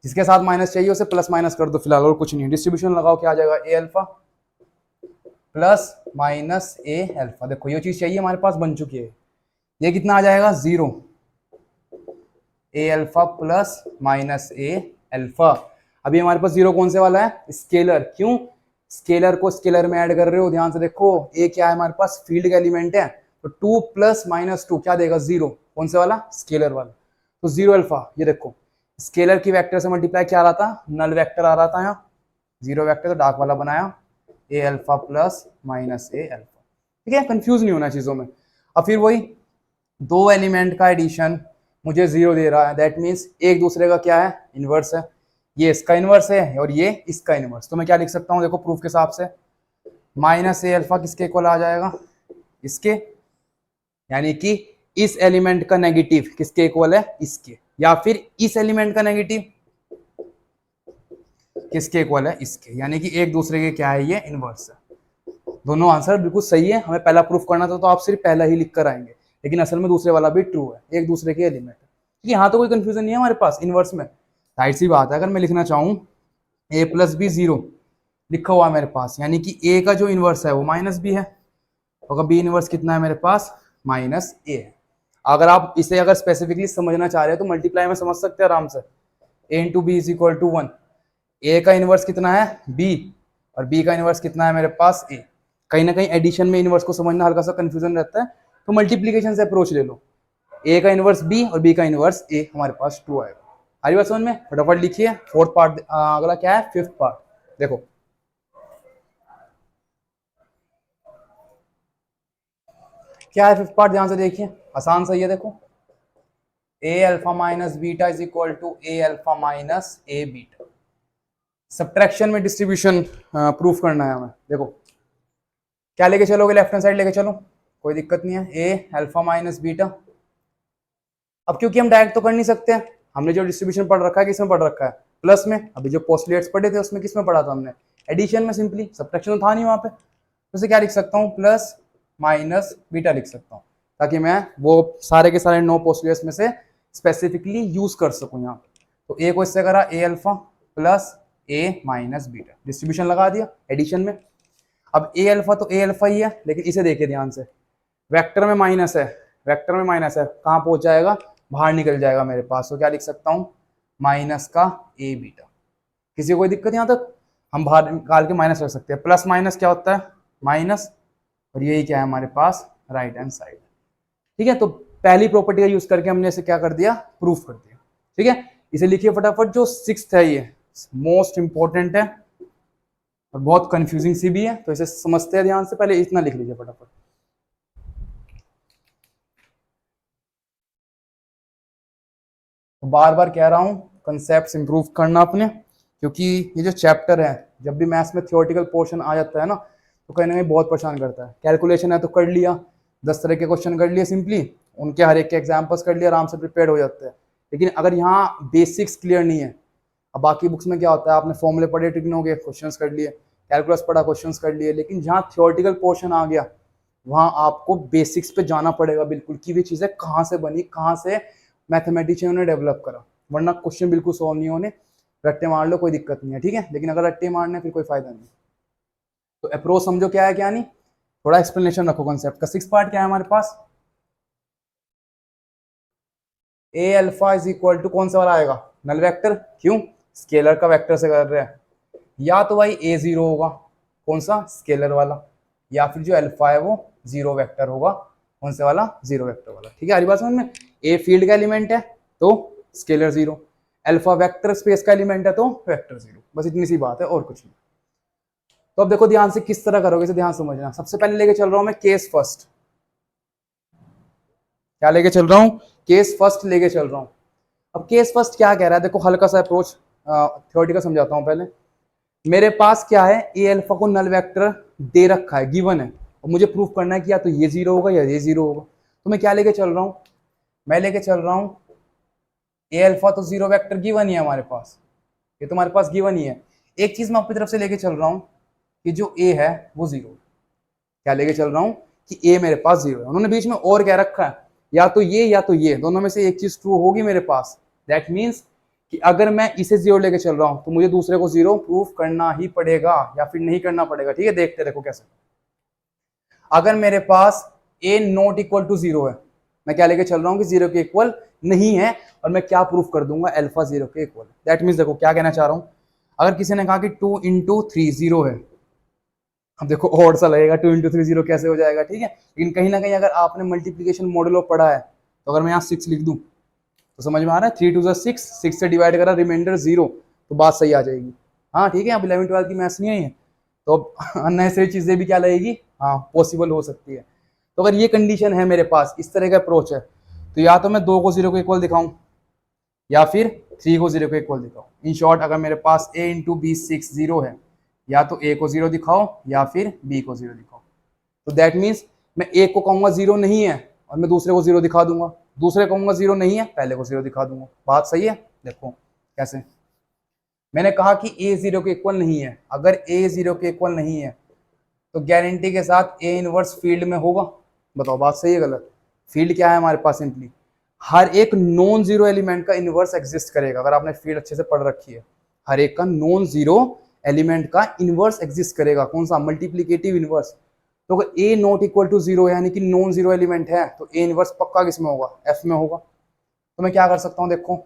[SPEAKER 1] जिसके साथ माइनस चाहिए उसे प्लस माइनस कर दो फिलहाल, और कुछ नहीं, डिस्ट्रीब्यूशन लगाओ, क्या आ जाएगा, ए alpha plus minus A alpha. देखो ये चीज चाहिए हमारे पास बन चुकी है, ये कितना आ जाएगा, 0, ए alpha plus minus A alpha. अभी हमारे पास 0 कौन से वाला है, स्केलर। क्यों, स्केलर को स्केलर में ऐड कर रहे हो, ध्यान से देखो, ए क्या है हमारे पास, फील्ड का एलिमेंट है, तो 2 प्लस माइनस 2 क्या देगा, 0, कौन से वाला, स्केलर वाला। तो 0 अल्फा, ये देखो स्केलर की वेक्टर से मल्टीप्लाई क्या आ रहा था, नल वेक्टर आ रहा था, यहाँ जीरो वेक्टर तो डार्क वाला बनाया, ए alpha plus minus A alpha. ठीक है, कंफ्यूज नहीं होना चीजों में। अब फिर वही दो एलिमेंट का एडिशन मुझे 0 दे रहा है, दैट मीन्स एक दूसरे का क्या है, इनवर्स है। ये इसका इनवर्स है और ये इसका इनवर्स, तो मैं क्या लिख सकता हूँ, देखो प्रूफ के हिसाब से, माइनस ए अल्फा किसके इक्वल आ जाएगा, इसके, यानी कि इस एलिमेंट का नेगेटिव किसके इक्वल है, इसके, या फिर इस एलिमेंट का नेगेटिव किसके इक्वल है, इसके, यानी कि एक दूसरे के क्या है, ये इनवर्स है। दोनों आंसर बिल्कुल सही है, हमें पहला प्रूफ करना था तो आप सिर्फ पहला ही लिख कर आएंगे, लेकिन असल में दूसरे वाला भी ट्रू है, एक दूसरे के एलिमेंट है। ठीक है, यहाँ तो कोई कंफ्यूजन नहीं है हमारे पास, इनवर्स में राइट सी बात है। अगर मैं लिखना चाहूँ a प्लस बी 0 लिखा हुआ है मेरे पास, यानी कि a का जो इनवर्स है वो माइनस बी है, और बी इनवर्स कितना है मेरे पास, माइनस ए है। अगर आप इसे अगर स्पेसिफिकली समझना चाह रहे हो तो मल्टीप्लाई में समझ सकते हैं आराम से, a into B is equal to 1, A का इनवर्स कितना है, b, और b का इनवर्स कितना है मेरे पास, a। कहीं ना कहीं एडिशन में इनवर्स को समझना हल्का सा कंफ्यूजन रहता है, तो मल्टीप्लीकेशन से अप्रोच ले लो, a का इनवर्स b और b का इनवर्स a हमारे पास 2 आएगा। आ रही बात समझ में, फटाफट लिखिए। फोर्थ पार्ट, अगला क्या है, फिफ्थ पार्ट। देखो क्या है फिफ्थ पार्ट, ध्यान से देखिए, आसान सही है। देखो a alpha minus beta is equal to a alpha minus a beta. Subtraction में डिस्ट्रीब्यूशन प्रूफ करना है हमें। देखो क्या लेके चलोगे, लेफ्ट हैंड साइड लेके चलो, कोई दिक्कत नहीं है, a अल्फा माइनस बीटा। अब क्योंकि हम डायरेक्ट तो कर नहीं सकते, हमने जो डिस्ट्रीब्यूशन पढ़ रखा है किसमें पढ़ रखा है, प्लस में। अभी जो पोस्टुलेट्स पढ़े थे उसमें किसमें पढ़ा था हमने, एडिशन में सिंपली, सब्ट्रैक्शन तो था नहीं वहां पे, तो इसे क्या लिख सकता हूँ, प्लस माइनस बीटा लिख सकता हूँ, ताकि मैं वो सारे के सारे 9 पोस्टुलेट्स में से स्पेसिफिकली यूज कर सकूँ यहाँ। तो ए को इससे करा ए अल्फा प्लस ए माइनस बीटा, डिस्ट्रीब्यूशन लगा दिया एडिशन में। अब ए अल्फा तो ए अल्फा ही है, लेकिन इसे देखिए ध्यान से, वेक्टर में माइनस है, वेक्टर में माइनस है, कहाँ पहुंच जाएगा, बाहर निकल जाएगा मेरे पास। तो क्या लिख सकता हूँ, माइनस का ए बीटा। किसी को कोई दिक्कत यहाँ तक, हम बाहर निकाल के माइनस रख सकते हैं। प्लस माइनस क्या होता है, माइनस, और यही क्या है हमारे पास, राइट हैंड साइड। ठीक है, तो पहली प्रॉपर्टी का यूज करके हमने इसे क्या कर दिया, प्रूफ कर दिया। ठीक है, इसे लिखिए फटाफट। जो 6th है ये मोस्ट इंपॉर्टेंट है और बहुत कंफ्यूजिंग सी भी है, तो इसे समझते हैं ध्यान से। पहले इतना लिख लीजिए फटाफट। तो बार बार कह रहा हूं कंसेप्ट इंप्रूव करना अपने, क्योंकि ये जो चैप्टर है, जब भी मैथ्स में थियोरेटिकल पोर्शन आ जाता है ना, तो कहीं ना कहीं बहुत परेशान करता है। कैलकुलेशन है तो कर लिया, 10 तरह के क्वेश्चन कर लिए सिंपली, उनके हर एक के एग्जाम्पल्स कर लिए, आराम से प्रिपेयर हो जाते हैं। लेकिन अगर यहाँ बेसिक्स क्लियर नहीं है, अब बाकी बुक्स में क्या होता है, आपने फॉर्मूले पढ़े, ट्रिग्नो के क्वेश्चंस कर लिए, कैलकुलस पढ़ा, क्वेश्चंस कर लिए, लेकिन जहाँ थियोरेटिकल पोर्शन आ गया, वहाँ आपको बेसिक्स पे जाना पड़ेगा बिल्कुल, कि वे चीज़ें कहाँ से बनी, कहाँ से मैथमेटिशियन ने डेवलप करा, वरना क्वेश्चन बिल्कुल सॉल्व नहीं होने। रट्टे मार लो, कोई दिक्कत नहीं है, ठीक है, लेकिन अगर रट्टे मारने फिर कोई फायदा नहीं। तो अप्रोच समझो क्या है क्या नहीं, थोड़ा एक्सप्लेनेशन रखो कंसेप्ट का। 6th पार्ट क्या है हमारे पास, ए अल्फा इज इक्वल टू कौन सा वाला आएगा, नल वेक्टर। क्यों, स्केलर का वेक्टर से कर रहे हैं, या तो भाई ए जीरो होगा, कौन सा, स्केलर वाला, या फिर जो अल्फा है वो जीरो वेक्टर होगा, कौन से वाला, जीरो वेक्टर वाला। ठीक है, हरी बात समझ में। ए फील्ड का एलिमेंट है तो scalar zero, alpha vector space का एलिमेंट है तो वेक्टर जीरो, बस इतनी सी बात है और कुछ नहीं। तो अब देखो ध्यान से किस तरह करोगे, इसे ध्यान समझना। सबसे पहले लेके चल रहा हूं मैं केस फर्स्ट, क्या लेके चल रहा हूं, केस फर्स्ट लेके चल रहा हूं। अब केस फर्स्ट क्या कह रहा है, देखो हल्का सा अप्रोच थ्योरेटिकल समझाता हूं पहले। मेरे पास क्या है, ए अल्फा को नल वेक्टर दे रखा है, गिवन है, और मुझे प्रूफ करना है कि या तो ये जीरो होगा या ये जीरो होगा। तो मैं क्या लेके चल रहा हूं, मैं लेके चल रहा हूं ए अल्फा तो जीरो वेक्टर गिवन ही है हमारे पास, ये तो हमारे पास गिवन ही है। एक चीज मैं अपनी तरफ से लेके चल रहा हूं कि जो ए है वो जीरो, क्या लेके चल रहा हूं कि ए मेरे पास जीरो है। उन्होंने बीच में और क्या रखा है, या तो ये, दोनों में से एक चीज ट्रू होगी मेरे पास। दैट मीन्स कि अगर मैं इसे जीरो लेके चल रहा हूं तो मुझे दूसरे को जीरो प्रूफ करना ही पड़ेगा, या फिर नहीं करना पड़ेगा। ठीक है, देखते देखो कैसे। अगर मेरे पास ए नॉट इक्वल टू जीरो है, मैं क्या लेके चल रहा हूं कि जीरो के इक्वल नहीं है, और मैं क्या प्रूफ कर दूंगा, अल्फा जीरो के इक्वल। दैट मीन्स देखो क्या कहना चाह रहा हूं, अगर किसी ने कहा कि 2 इंटू 3 जीरो है, अब देखो और सा लगेगा 2 इंटू 3 जीरो कैसे हो जाएगा। ठीक है, लेकिन कहीं ना कहीं अगर आपने मल्टीप्लीकेशन मॉडल पढ़ा है, तो अगर मैं यहाँ 6 लिख दूं तो समझ में आ रहा है, 3 2 6, 6 से डिवाइड करा, रिमाइंडर 0, तो बात सही आ जाएगी। हाँ ठीक है, अब 11 12 की मैथ्स नहीं आई है, तो अब अननेसेसरी चीजें भी क्या लगेगी, हाँ पॉसिबल हो सकती है। तो अगर ये कंडीशन है मेरे पास, इस तरह का अप्रोच है, तो या तो मैं 2 को 0 को इक्वल दिखाऊं, या फिर 3 को 0 को इक्वल दिखाऊं। इन शॉर्ट, अगर मेरे पास a इंटू बी 6 जीरो है, या तो a को 0 दिखाओ या फिर b को 0 दिखाओ। तो दैट मीन्स मैं एक को कहूंगा 0 नहीं है और मैं दूसरे को 0 दिखा दूंगा, दूसरे को कहूंगा 0 नहीं है, पहले को 0 दिखा दूंगा। बात सही है, देखो कैसे। मैंने कहा कि a 0 के इक्वल नहीं है, अगर a 0 के इक्वल नहीं है तो गारंटी के साथ a इनवर्स फील्ड में होगा। बताओ बात सही है गलत, फील्ड क्या है हमारे पास, सिंपली हर एक नॉन जीरो एलिमेंट का इनवर्स एग्जिस्ट करेगा। अगर आपने फील्ड अच्छे से पढ़ रखी है, हर एक का नॉन जीरो एलिमेंट का इनवर्स एग्जिस्ट करेगा, कौन सा, मल्टीप्लीकेटिव इनवर्स। तो अगर ए नॉट इक्वल टू जीरो यानी कि नॉन जीरो एलिमेंट है, तो ए इनवर्स पक्का किस में होगा, एफ में होगा। तो मैं क्या कर सकता हूँ, देखो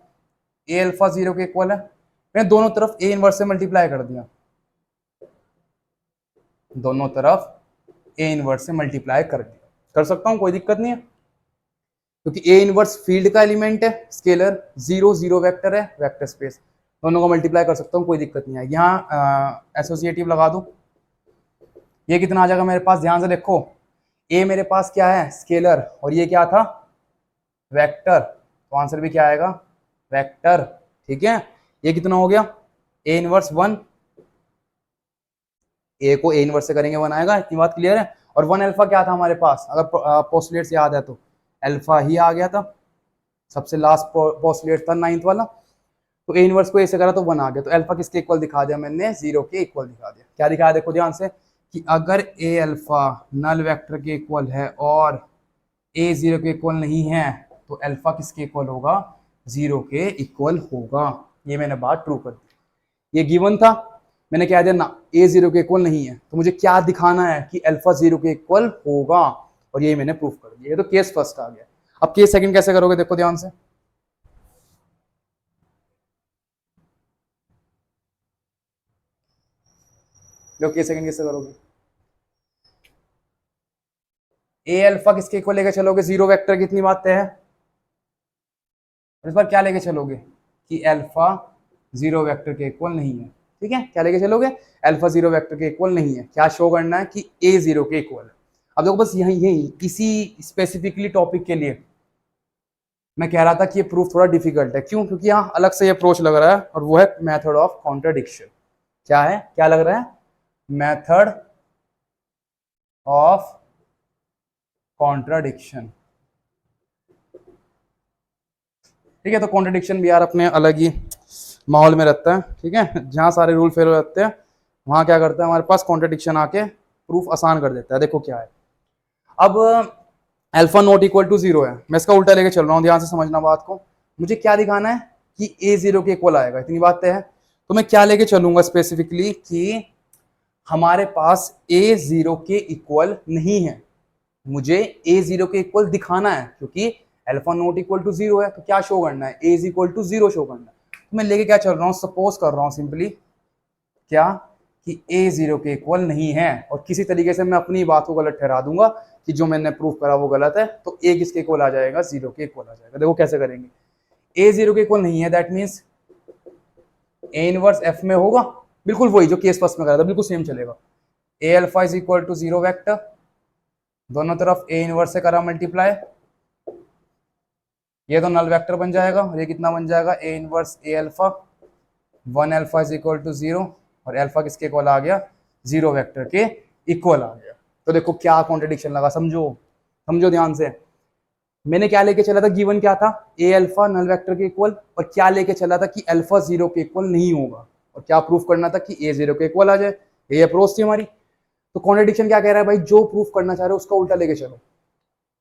[SPEAKER 1] ए अल्फा 0 के इक्वल है, मैंने दोनों तरफ ए इनवर्स से मल्टीप्लाई कर दिया, दोनों तरफ ए इनवर्स से मल्टीप्लाई कर दिया, कर सकता हूँ, कोई दिक्कत नहीं है, क्योंकि ए इनवर्स फील्ड का एलिमेंट है, स्केलर, 0 0 वेक्टर है, वेक्टर स्पेस, दोनों को मल्टीप्लाई कर सकता हूँ, कोई दिक्कत नहीं है। यहाँ एसोसिएटिव लगा दूं, ये कितना आ जाएगा मेरे पास, ध्यान से देखो, ए मेरे पास क्या है, स्केलर, और ये क्या था, वेक्टर, तो आंसर भी क्या आएगा, वेक्टर। ठीक है, ये कितना हो गया, ए इनवर्स 1, ए को ए इनवर्स से करेंगे 1 आएगा, इतनी बात क्लियर है। और 1 अल्फा क्या था हमारे पास, अगर पोस्टुलेट्स याद है तो अल्फा ही आ गया था, सबसे लास्ट पोस्टुलेट था 9th वाला। तो ए इनवर्स को ए से करा तो 1 आ गया, तो अल्फा किसके इक्वल दिखा दिया मैंने, 0 के इक्वल दिखा दिया। क्या दिखाया देखो ध्यान से कि अगर ए अल्फा नल वेक्टर के इक्वल है और ए 0 के इक्वल नहीं है तो अल्फा किसके इक्वल होगा, 0 के इक्वल होगा। ये मैंने बात प्रूव कर दी। ये गिवन था, मैंने क्या दिया ना, ए 0 के इक्वल नहीं है, तो मुझे क्या दिखाना है कि अल्फा 0 के इक्वल होगा, और ये मैंने प्रूफ कर दिया। ये तो केस फर्स्ट आ गया। अब केस सेकंड कैसे करोगे देखो ध्यान से। देखो केस सेकंड कैसे करोगे, ए अल्फा किसके इक्वल लेके चलोगे, 0 वेक्टर कितनी बात तय है, इस बार क्या लेके चलोगे कि अल्फा 0 वेक्टर के इक्वल नहीं है। ठीक है, क्या लेके चलोगे, अल्फा 0 वेक्टर के इक्वल नहीं है। क्या शो करना है कि ए 0 के इक्वल है। अब देखो बस यही इसी स्पेसिफिकली टॉपिक के लिए मैं कह रहा था कि ये प्रूफ थोड़ा डिफिकल्ट है। क्यों, क्योंकि यहाँ अलग से अप्रोच लग रहा है, और वो है मेथड ऑफ कॉन्ट्राडिक्शन। क्या है, क्या लग रहा है, मेथड ऑफ कॉन्ट्राडिक्शन। ठीक है, तो कॉन्ट्राडिक्शन भी यार अपने अलग ही माहौल में रहता है। ठीक है, जहाँ सारे रूल फेल रहते हैं वहाँ क्या करता है हमारे पास कॉन्ट्राडिक्शन आके प्रूफ आसान कर देता है। देखो क्या है, अब अल्फा नॉट इक्वल टू 0 है, मैं इसका उल्टा लेके चल रहा हूँ, ध्यान से समझना बात को। मुझे क्या दिखाना है कि ए 0 के इक्वल आएगा, इतनी बात तय है। तो मैं क्या लेके चलूंगा स्पेसिफिकली कि हमारे पास ए 0 के इक्वल नहीं है, मुझे ए 0 के इक्वल दिखाना है, क्योंकि अल्फा नॉट इक्वल टू 0 है, तो क्या शो करना है, ए इज इक्वल टू 0 शो करना है। तो मैं लेके क्या चल रहा हूँ, सपोज कर रहा हूँ सिंपली क्या कि ए 0 के इक्वल नहीं है, और किसी तरीके से मैं अपनी बात को गलत ठहरा दूंगा कि जो मैंने प्रूफ करा वो गलत है, तो ए किसके इक्वल आ जाएगा, 0 के इक्वल आ जाएगा। देखो कैसे करेंगे, ए 0 के इक्वल नहीं है, that means A inverse F में होगा, बिल्कुल वही जो केस फर्स्ट में करा था, बिल्कुल सेम चलेगा। A alpha is equal to 0 vector, दोनों तरफ ए इनवर्स से करा मल्टीप्लाई, ये तो नल वेक्टर बन जाएगा, और ये कितना बन जाएगा, A inverse A alpha 1 alpha is equal to 0, और अल्फा किसके इक्वल आ गया, 0 वेक्टर के इक्वल आ गया। तो देखो क्या कॉन्ट्रडिक्शन लगा, समझो समझो ध्यान से। मैंने क्या लेके चला था, गिवन क्या था, ए अल्फा नल वेक्टर के इक्वल, और क्या लेके चला था कि अल्फा 0 के इक्वल नहीं होगा, और क्या प्रूफ करना था कि ए 0 के इक्वल आ जाए। ये अप्रोच थी हमारी। तो कॉन्ट्रडिक्शन क्या कह रहा है भाई, जो प्रूफ करना चाह रहे हो उसका उल्टा लेके चलो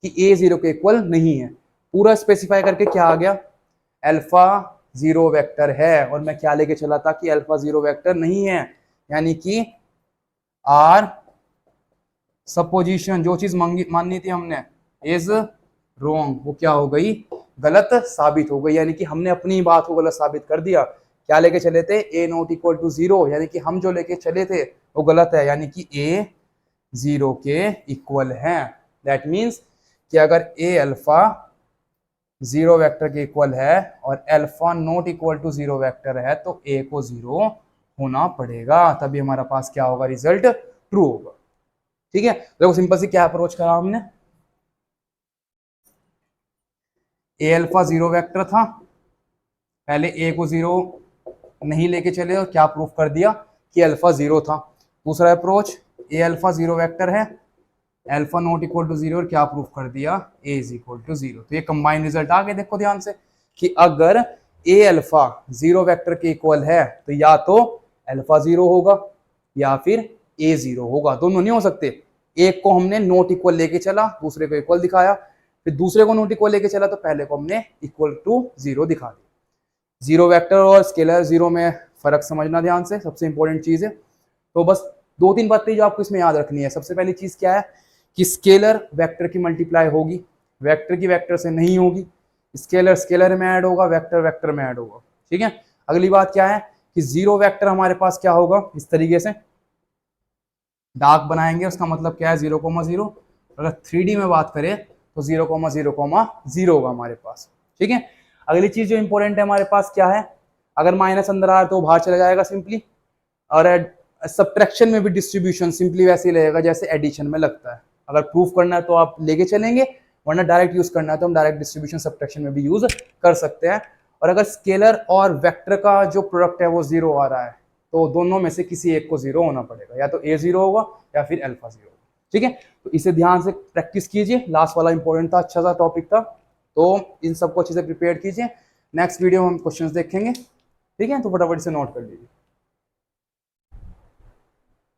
[SPEAKER 1] कि ए 0 के इक्वल नहीं है। पूरा स्पेसिफाई करके क्या आ गया, अल्फा 0 वेक्टर है, और मैं क्या लेके चला था कि अल्फा 0 वेक्टर नहीं है, यानी कि आर सपोजिशन, जो चीज माननी थी हमने इज रॉन्ग, वो क्या हो गई, गलत साबित हो गई। यानी कि हमने अपनी बात को गलत साबित कर दिया। क्या लेके चले थे, ए नॉट इक्वल टू 0, यानी कि हम जो लेके चले थे वो गलत है, यानी कि ए 0 के इक्वल है। दैट मीन्स कि अगर ए अल्फा 0 वेक्टर के इक्वल है और alpha not equal to 0 vector है, तो ए को 0 होना पड़ेगा, तभी हमारा पास क्या होगा, रिजल्ट ट्रू होगा। ठीक है, देखो सिंपल सी क्या अप्रोच करा हमने, ए अल्फा 0 वेक्टर था, पहले ए को 0 नहीं लेके चले और क्या प्रूफ कर दिया कि अल्फा 0 था। दूसरा अप्रोच, ए अल्फा 0 वेक्टर है, अल्फा नॉट इक्वल टू 0, और क्या प्रूफ कर दिया, ए इज इक्वल टू 0। तो ये कंबाइंड रिजल्ट आ गए। देखो ध्यान से कि अगर ए अल्फा 0 वेक्टर के इक्वल है तो या तो अल्फा 0 होगा या फिर ए 0 होगा, दोनों नहीं हो सकते। एक को हमने नॉट इक्वल लेके चला, दूसरे को इक्वल दिखाया, फिर दूसरे को नॉट इक्वल लेके चला तो पहले को हमने इक्वल टू 0 दिखा दिया। 0 वेक्टर और स्केलर 0 में फर्क समझना ध्यान से, सबसे इंपॉर्टेंट चीज है। तो बस 2-3 बातें जो आपको इसमें याद रखनी है। सबसे पहली चीज क्या है कि स्केलर वेक्टर की मल्टीप्लाई होगी, वेक्टर की वेक्टर से नहीं होगी। स्केलर स्केलर में ऐड होगा, वेक्टर वेक्टर में ऐड होगा। ठीक है, अगली बात क्या है कि 0 वेक्टर हमारे पास क्या होगा, इस तरीके से डार्क बनाएंगे, उसका मतलब क्या है 0,0। अगर 3D में बात करें तो 0,0,0 होगा हमारे पास। ठीक है, अगली चीज जो इंपॉर्टेंट है हमारे पास क्या है, अगर माइनस अंदर आ रहा है तो बाहर चला जाएगा सिंपली, और सब्ट्रैक्शन में भी डिस्ट्रीब्यूशन सिंपली वैसे ही रहेगा जैसे एडिशन में लगता है। अगर प्रूफ करना है तो आप लेके चलेंगे, वरना डायरेक्ट यूज करना है तो हम डायरेक्ट डिस्ट्रीब्यूशन सब्ट्रैक्शन में भी यूज कर सकते हैं। और अगर स्केलर और वेक्टर का जो प्रोडक्ट है वो 0 आ रहा है तो दोनों में से किसी एक को 0 होना पड़ेगा, या तो ए 0 होगा या फिर अल्फा 0 होगा। ठीक है, तो इसे ध्यान से प्रैक्टिस कीजिए। लास्ट वाला इंपॉर्टेंट था, अच्छा सा टॉपिक था, तो इन सबको अच्छे से प्रिपेयर कीजिए। नेक्स्ट वीडियो में हम क्वेश्चंस देखेंगे। ठीक है, तो फटाफट से नोट कर लीजिए।